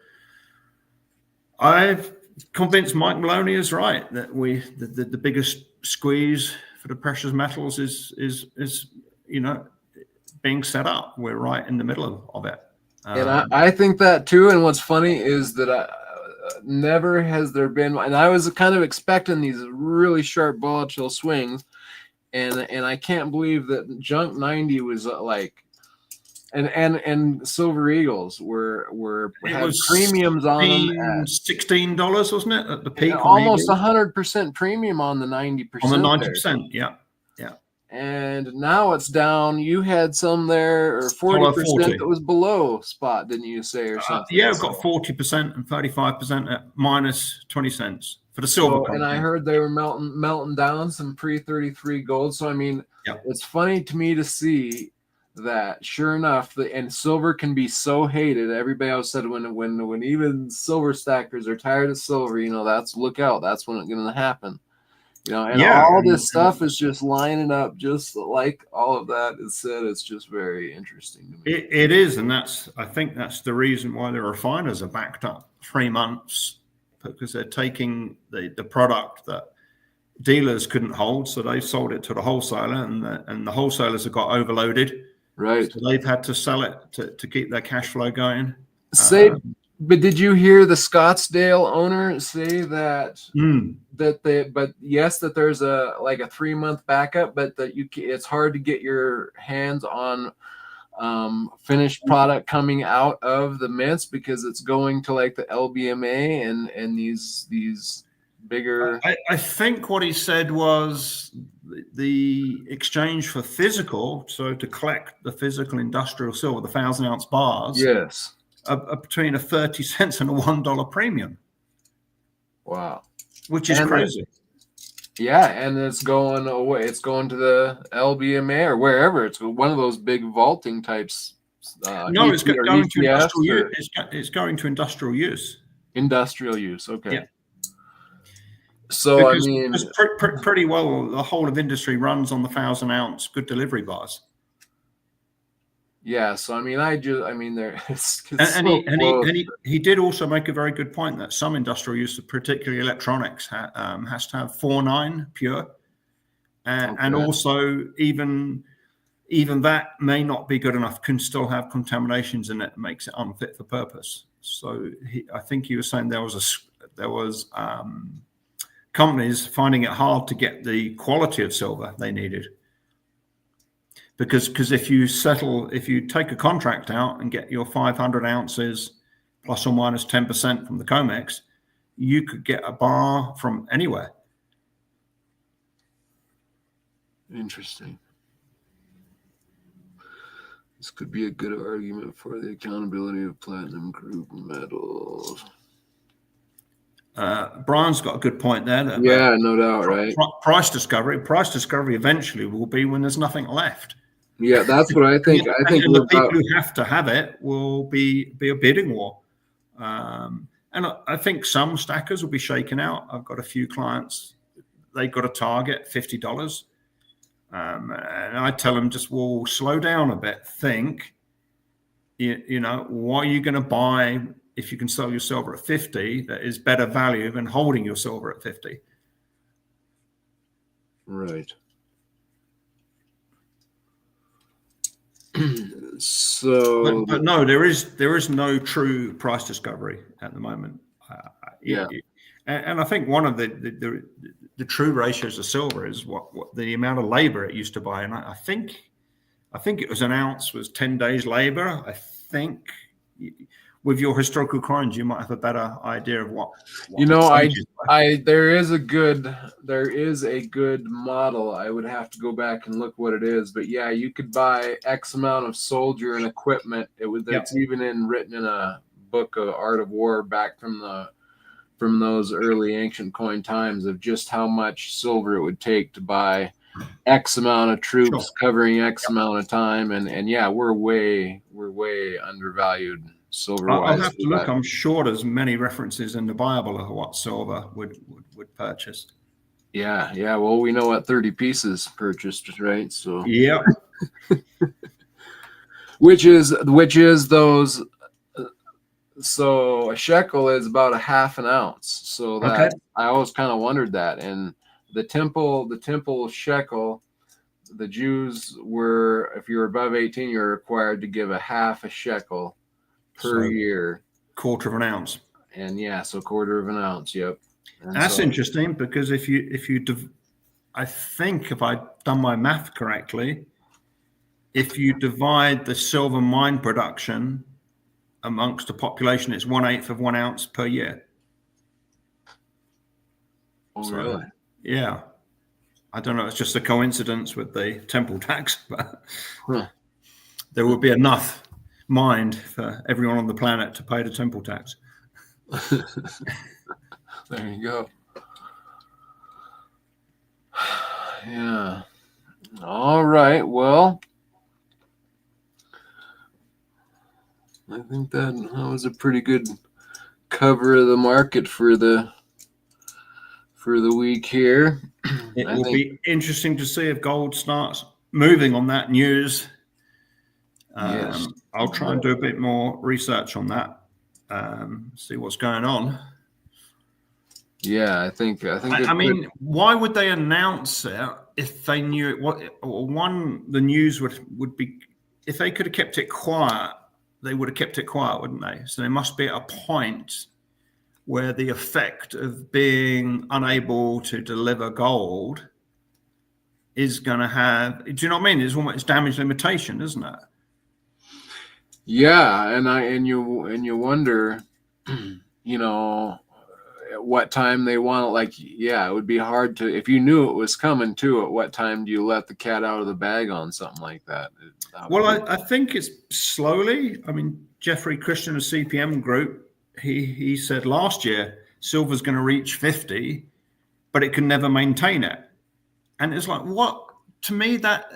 I've convinced Mike Maloney is right that the biggest squeeze for the precious metals is being set up. We're right in the middle of it. And I think that too. And what's funny is that never has there been, and I was kind of expecting these really sharp volatile swings, and I can't believe that junk 90 was like, and Silver Eagles had premiums on them at $16, wasn't it, at the peak? Almost 100% premium on the 90%. On the 90%, yeah. And now it's down. You had some there, or 40% that was below spot, didn't you say, or something? Yeah, I've got 40% and 35% at minus 20 cents for the silver. And I heard they were melting down some pre-33 gold. So I mean, It's funny to me to see that. Sure enough, and silver can be so hated. Everybody else said when even silver stackers are tired of silver, look out. That's when it's going to happen. All this stuff is just lining up, just like all of that is said. It's just very interesting to me. It is, and I think that's the reason why the refiners are backed up 3 months, because they're taking the product that dealers couldn't hold, so they sold it to the wholesaler, and the wholesalers have got overloaded. Right. So they've had to sell it to keep their cash flow going. But did you hear the Scottsdale owner say that that there's a 3-month backup, but that it's hard to get your hands on finished product coming out of the mints because it's going to like the LBMA and these bigger. I think what he said was the exchange for physical, so to collect the physical industrial silver, the 1,000-ounce bars. Yes. Between a 30 cents and a $1 premium. Wow. Which is crazy. And it's going away. It's going to the LBMA or wherever. It's one of those big vaulting types. No, it's going to industrial use. It's going to industrial use. Industrial use. Okay. Yeah. So, because pretty well, the whole of industry runs on the 1,000-ounce good delivery bars. Yeah, so there. He did also make a very good point that some industrial use, particularly electronics, has to have 4.9 pure, And also even that may not be good enough, can still have contaminations in it, makes it unfit for purpose. So I think he was saying there was companies finding it hard to get the quality of silver they needed. Because if you take a contract out and get your 500 ounces plus or minus 10% from the COMEX, you could get a bar from anywhere. Interesting. This could be a good argument for the accountability of platinum group metals. Brian's got a good point there. Yeah, no doubt, right? Price discovery. Price discovery eventually will be when there's nothing left. Yeah, that's what I think. I think the people who have to have it will be a bidding war. And I think some stackers will be shaken out. I've got a few clients, they've got a target, $50. And I tell them just, well, slow down a bit. Think, you know, what are you going to buy if you can sell your silver at 50 that is better value than holding your silver at 50? Right. So, but no, there is no true price discovery at the moment. And I think one of the true ratios of silver is what the amount of labor it used to buy. And I think it was an ounce was 10 days labor. I think with your historical coins, you might have a better idea of what you know, there is a good model. I would have to go back and look what it is, but yeah, you could buy X amount of soldier and equipment. It's even written in a book of Art of War back from those early ancient coin times of just how much silver it would take to buy X amount of troops covering X amount of time. And yeah, we're way undervalued silver wise. I'll have to look. I'm sure there's many references in the Bible of what silver would purchase. Yeah. Well, we know what 30 pieces purchased, right? So yeah. which is those. So a shekel is about a half an ounce. So that I always kind of wondered that. And the temple shekel, the Jews were, if you were above 18, you're required to give a half a shekel per year. Quarter of an ounce. And yeah, so quarter of an ounce. Yep. And that's interesting, because I think if I've done my math correctly, if you divide the silver mine production amongst the population, it's 1/8 of 1 ounce per year. Oh, really? Yeah. I don't know. It's just a coincidence with the temple tax, but there will be enough mined for everyone on the planet to pay the temple tax. There you go. Yeah. All right. Well, I think that was a pretty good cover of the market for the week here. It will be interesting to see if gold starts moving on that news. Yes. I'll try and do a bit more research on that, see what's going on. Yeah, I think. I mean, why would they announce it if they knew it? The news would be, if they could have kept it quiet, they would have kept it quiet, wouldn't they? So there must be a point where the effect of being unable to deliver gold is going to have, do you know what I mean? It's almost damage limitation, isn't it? Yeah, and you wonder, you know, at what time they want it. Like, yeah, it would be hard to, if you knew it was coming too, at what time do you let the cat out of the bag on something like that? Well, I think it's slowly. I mean, Jeffrey Christian of CPM Group, he said last year silver's going to reach 50, but it can never maintain it. And it's like, what? To me, that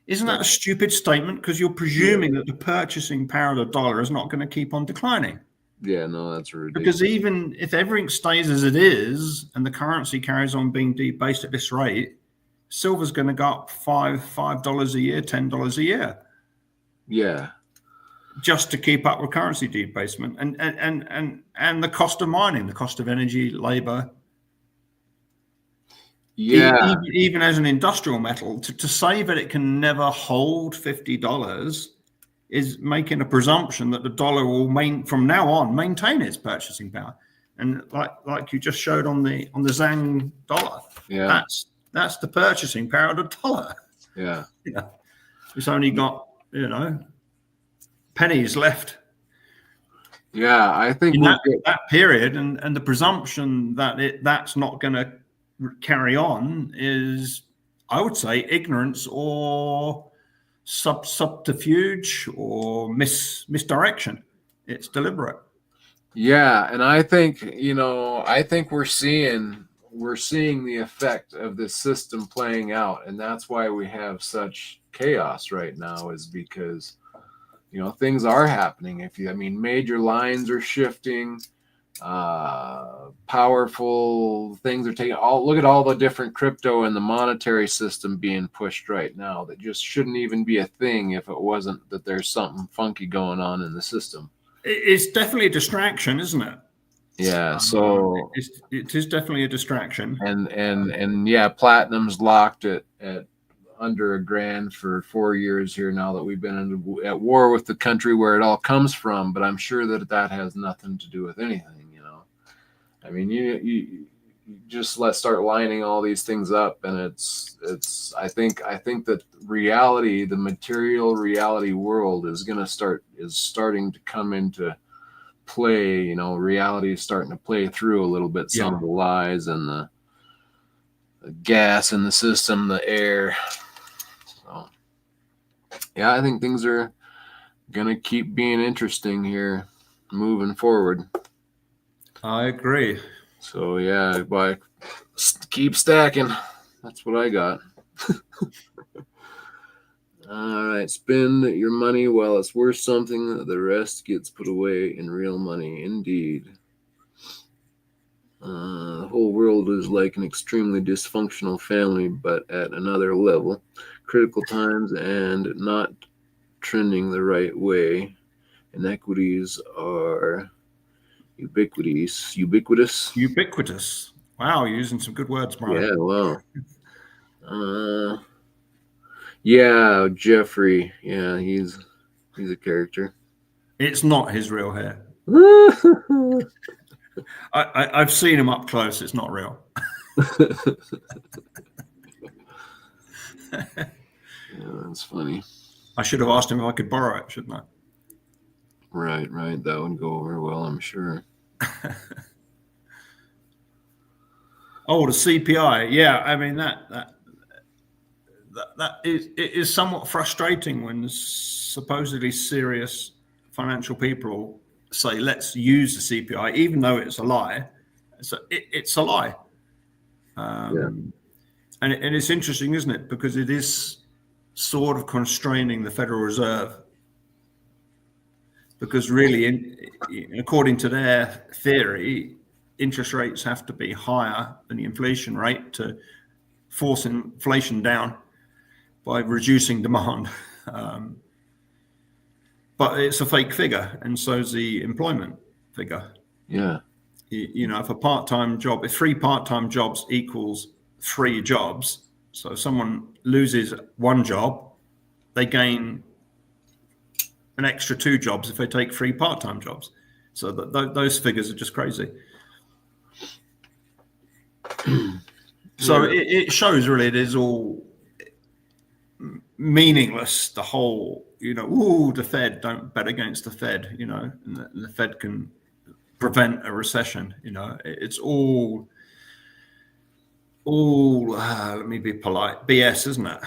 isn't that a stupid statement? Because you're presuming that the purchasing power of the dollar is not going to keep on declining. Yeah, no, that's ridiculous. Because even if everything stays as it is and the currency carries on being debased at this rate, silver's going to go up $5 a year, $10 a year. Yeah. Just to keep up with currency debasement and the cost of mining, the cost of energy, labor. Yeah. Even as an industrial metal, to say that it can never hold $50 is making a presumption that the dollar will from now on maintain its purchasing power. And like you just showed on the Zhang dollar, Yeah. that's the purchasing power of the dollar. Yeah. It's only got, pennies left. Yeah, I think In that period, and the presumption that that's not going to carry on is, I would say, ignorance or subterfuge or misdirection. It's deliberate. Yeah, and I think we're seeing the effect of this system playing out, and that's why we have such chaos right now, is because things are happening. Major lines are shifting, powerful things are taking look at all the different crypto and the monetary system being pushed right now that just shouldn't even be a thing if it wasn't that there's something funky going on in the system. It's definitely a distraction, isn't it? Yeah, so it is definitely a distraction. And yeah, platinum's locked at under $1,000 for 4 years here now that we've been at war with the country where it all comes from. But I'm sure that has nothing to do with anything. You just start lining all these things up, and it's I think that reality, the material reality world, is starting to come into play. Reality is starting to play through a little bit. Some of the lies and the gas in the system, the air. So yeah, I think things are gonna keep being interesting here moving forward. I agree. So yeah, keep stacking. That's what I got. All right, spend your money while it's worth something. The rest gets put away in real money. Indeed. The whole world is like an extremely dysfunctional family, but at another level. Critical times and not trending the right way. Inequities are ubiquitous. Wow, you're using some good words, Brian. Yeah, wow. Yeah, Jeffrey. Yeah, he's a character. It's not his real hair. I've seen him up close. It's not real. Yeah, that's funny. I should have asked him if I could borrow it, shouldn't I? Right. That would go over well, I'm sure. Oh, the CPI. Yeah, I mean that is somewhat frustrating when supposedly serious financial people say, let's use the CPI, even though it's a lie. So it's a lie. And it's interesting, isn't it? Because it is sort of constraining the Federal Reserve. Because really, according to their theory, interest rates have to be higher than the inflation rate to force inflation down by reducing demand. But it's a fake figure, and so is the employment figure. Yeah. If if 3 part-time jobs equals 3 jobs, so if someone loses 1 job, they gain an extra 2 jobs if they take 3 part-time jobs. So those figures are just crazy. So it shows really it is all meaningless. The whole, the Fed, don't bet against the Fed, and the Fed can prevent a recession. It's all let me be polite, BS, isn't it?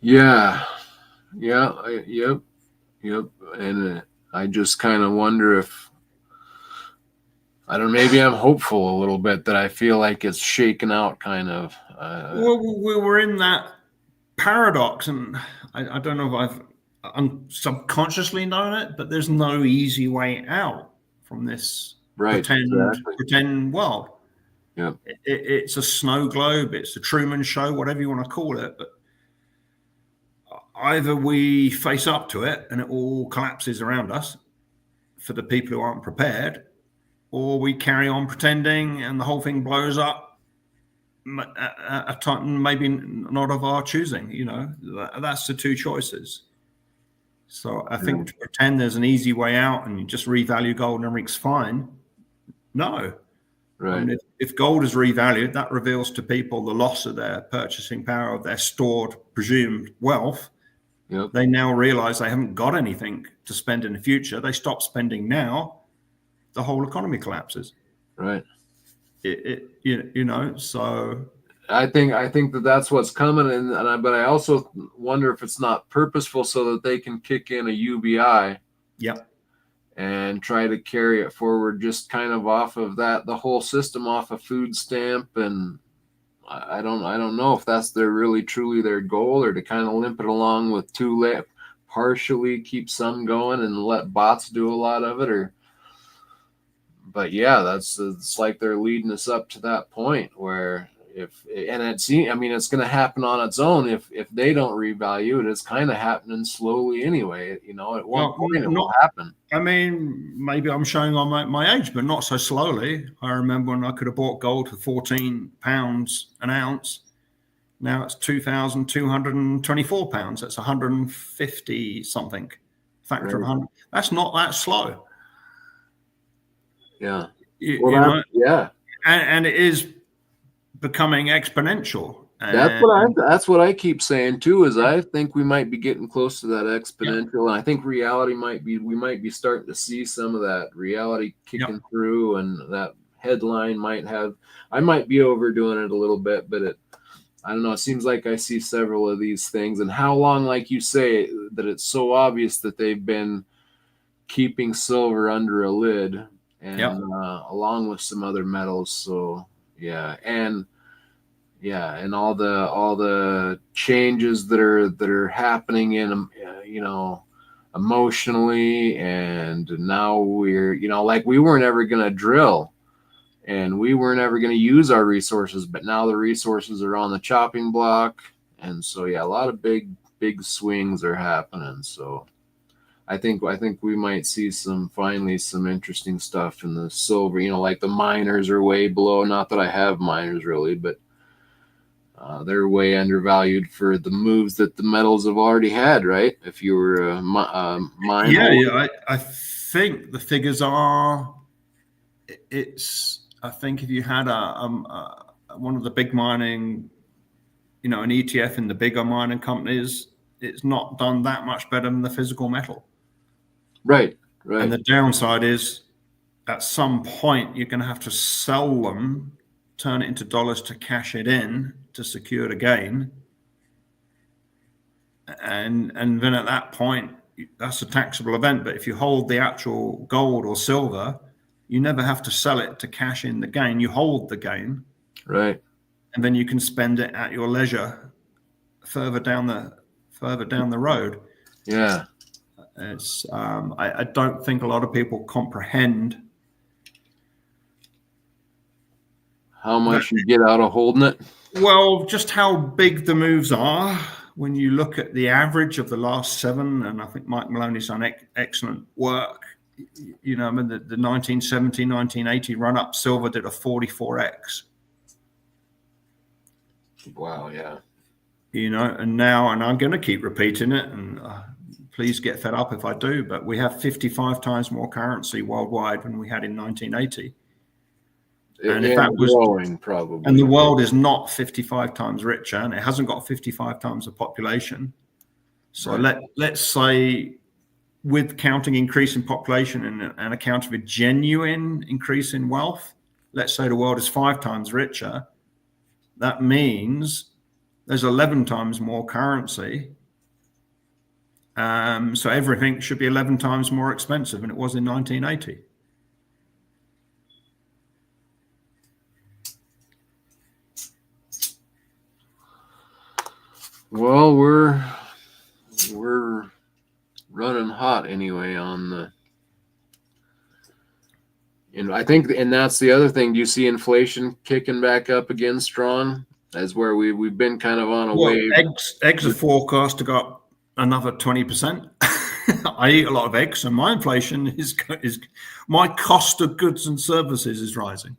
Yeah. Yep. And I just kind of wonder if, maybe I'm hopeful a little bit that I feel like it's shaken out kind of. Well, we were in that paradox, and I don't know if I've subconsciously known it, but there's no easy way out from this pretend world. Yeah. It's a snow globe, it's a Truman Show, whatever you want to call it, but either we face up to it and it all collapses around us for the people who aren't prepared, or we carry on pretending and the whole thing blows up a time maybe not of our choosing. You know, that's the two choices. So I think to pretend there's an easy way out and you just revalue gold and everything's fine. No. Right. I mean, if gold is revalued, that reveals to people the loss of their purchasing power, of their stored, presumed wealth. Yep. They now realize they haven't got anything to spend in the future. They stop spending now, the whole economy collapses. Right. You know, so I think that's what's coming, but I also wonder if it's not purposeful so that they can kick in a UBI. Yep. And try to carry it forward just kind of off of that, the whole system off a food stamp. And I don't know if that's really truly their goal, or to kind of limp it along with partially keep some going and let bots do a lot of it, but yeah, it's like they're leading us up to that point where it's going to happen on its own if they don't revalue it. It's kind of happening slowly anyway. You know, at one point it will happen. I mean, maybe I'm showing on my age, but not so slowly. I remember when I could have bought gold for £14 an ounce. Now it's £2,224. That's 150 something, factor of 100. That's not that slow. Yeah. Yeah. And it is becoming exponential. That's what I keep saying too, is I think we might be getting close to that exponential. And I think we might be starting to see some of that reality kicking through, and that headline I might be overdoing it a little bit, but I don't know. It seems like I see several of these things, and how long, like you say, that it's so obvious that they've been keeping silver under a lid, and along with some other metals. So and all the changes that are happening in emotionally, and now we're like we weren't ever going to drill, and we weren't ever going to use our resources, but now the resources are on the chopping block, and so a lot of big swings are happening. So I think we might see finally some interesting stuff in the silver. Like the miners are way below. Not that I have miners really, but they're way undervalued for the moves that the metals have already had, right? If you were a mine. Yeah, I think the figures are. I think if you had one of the big mining, an ETF in the bigger mining companies, it's not done that much better than the physical metal. Right. And the downside is, at some point, you're going to have to sell them, turn it into dollars to cash it in to secure the gain. And then at that point, that's a taxable event. But if you hold the actual gold or silver, you never have to sell it to cash in the gain. You hold the gain. Right. And then you can spend it at your leisure further down the road. Yeah. It's I don't think a lot of people comprehend how much you get out of holding it. Well, just how big the moves are when you look at the average of the last 7, and I think Mike Maloney's done excellent work. The 1970, 1980 run-up, silver did a 44x. Wow, yeah. And I'm going to keep repeating it, and please get fed up if I do, but we have 55 times more currency worldwide than we had in 1980. And if that was growing, probably. And the world is not 55 times richer, and it hasn't got 55 times the population. So let's say, with counting increase in population and accounting for a genuine increase in wealth, let's say the world is 5 times richer. That means there's 11 times more currency. So everything should be 11 times more expensive than it was in 1980. Well, we're running hot anyway on the. I think, and that's the other thing. Do you see inflation kicking back up again strong? As where we've been kind of on a wave. Eggs are forecast to go up another 20%. I eat a lot of eggs, and my inflation is my cost of goods and services is rising.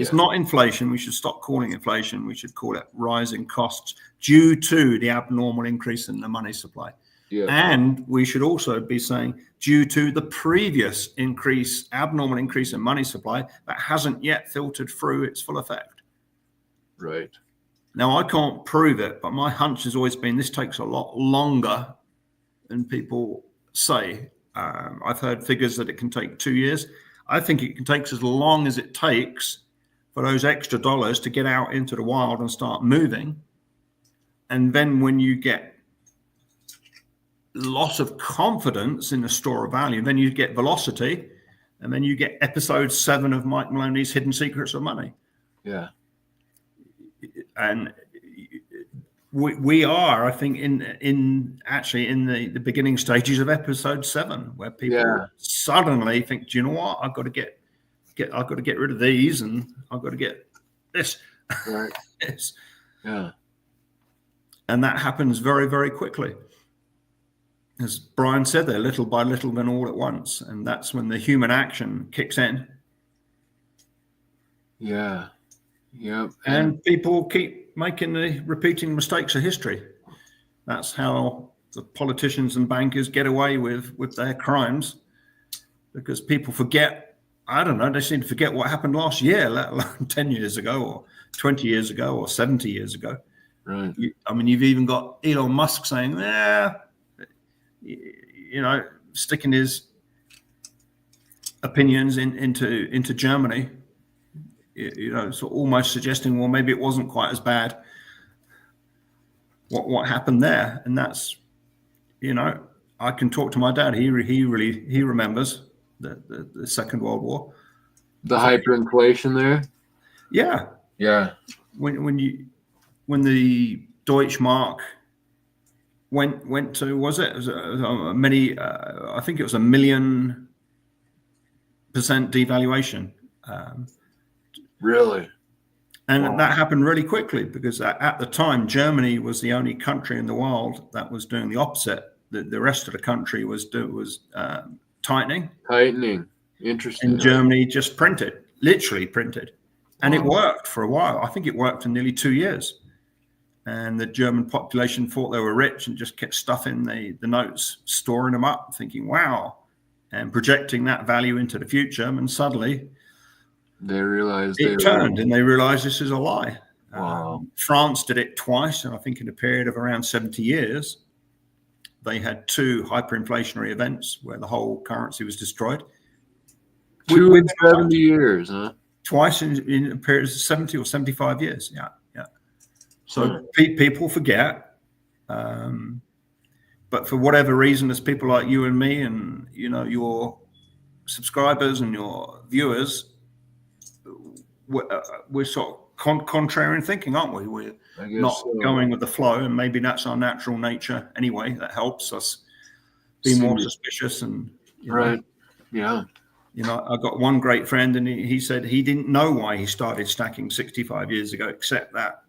It's not inflation. We should stop calling it inflation. We should call it rising costs due to the abnormal increase in the money supply. Yeah. And we should also be saying due to the previous abnormal increase in money supply that hasn't yet filtered through its full effect. Right. Now, I can't prove it, but my hunch has always been this takes a lot longer than people say. I've heard figures that it can take 2 years. I think it can take as long as it takes for those extra dollars to get out into the wild and start moving. And then when you get loss of confidence in the store of value, then you get velocity, and then you get episode 7 of Mike Maloney's Hidden Secrets of Money. Yeah. And we are, I think, in the beginning stages of episode 7, where people suddenly think, do you know what? I've got to get rid of these, and I've got to get this. Right. Yes. Yeah. And that happens very, very quickly. As Brian said there, little by little, then all at once. And that's when the human action kicks in. Yeah. Yep. And people keep repeating mistakes of history. That's how the politicians and bankers get away with their crimes, because people forget. I don't know, they seem to forget what happened last year, let alone 10 years ago or 20 years ago or 70 years ago. Right. I mean, you've even got Elon Musk saying, sticking his opinions into Germany, so almost suggesting, well, maybe it wasn't quite as bad what happened there. And that's, I can talk to my dad. He remembers the Second World War. The hyperinflation there? Yeah. Yeah. When the Deutschmark went to, I think it was 1,000,000% devaluation. Really? And that happened really quickly, because at the time, Germany was the only country in the world that was doing the opposite. The rest of the country was tightening. Interesting. And Germany just literally printed. And it worked for a while. I think it worked for nearly 2 years. And the German population thought they were rich and just kept stuffing the notes, storing them up, thinking, wow, and projecting that value into the future. And suddenly they realized it turned, and they realized this is a lie. Wow. France did it twice, and I think in a period of around 70 years, they had 2 hyperinflationary events where the whole currency was destroyed. 2 in 70 years, huh? Twice in a period of 70 or 75 years. Yeah. So people forget. But for whatever reason, there's people like you and me and, your subscribers and your viewers, we're sort of contrarian thinking, aren't we? We're not going with the flow, and maybe that's our natural nature anyway. That helps us be more suspicious. And right. Yeah. I got one great friend, and he said he didn't know why he started stacking 65 years ago, except that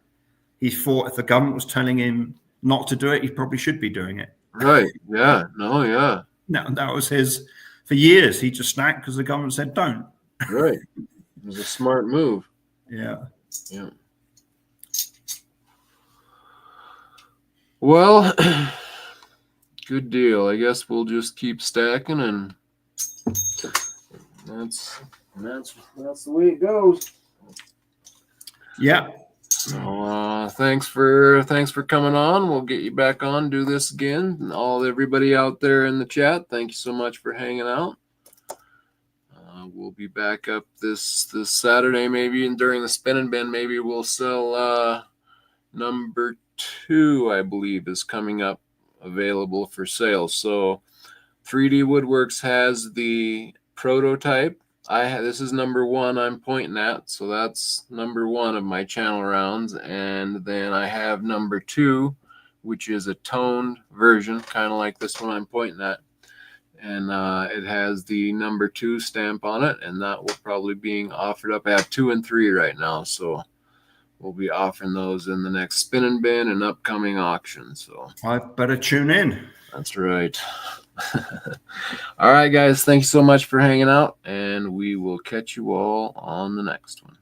he thought if the government was telling him not to do it, he probably should be doing it. Right. Yeah. No, yeah. No, that was his. For years, he just stacked because the government said don't. Right. It was a smart move. Yeah. Yeah. Well, good deal. I guess we'll just keep stacking, and that's the way it goes. Yeah. So thanks for coming on. We'll get you back on, do this again. And everybody out there in the chat, thank you so much for hanging out. We'll be back up this Saturday, maybe, and during the spin and bin, maybe we'll sell number 2, I believe, is coming up, available for sale. So 3D Woodworks has the prototype. This is number 1 I'm pointing at, so that's number 1 of my channel rounds. And then I have number 2, which is a toned version, kind of like this one I'm pointing at. And it has the number 2 stamp on it, and that will probably be offered up. I have 2 and 3 right now, so we'll be offering those in the next spin and bin and upcoming auction. So I better tune in. That's right. All right, guys. Thank you so much for hanging out, and we will catch you all on the next one.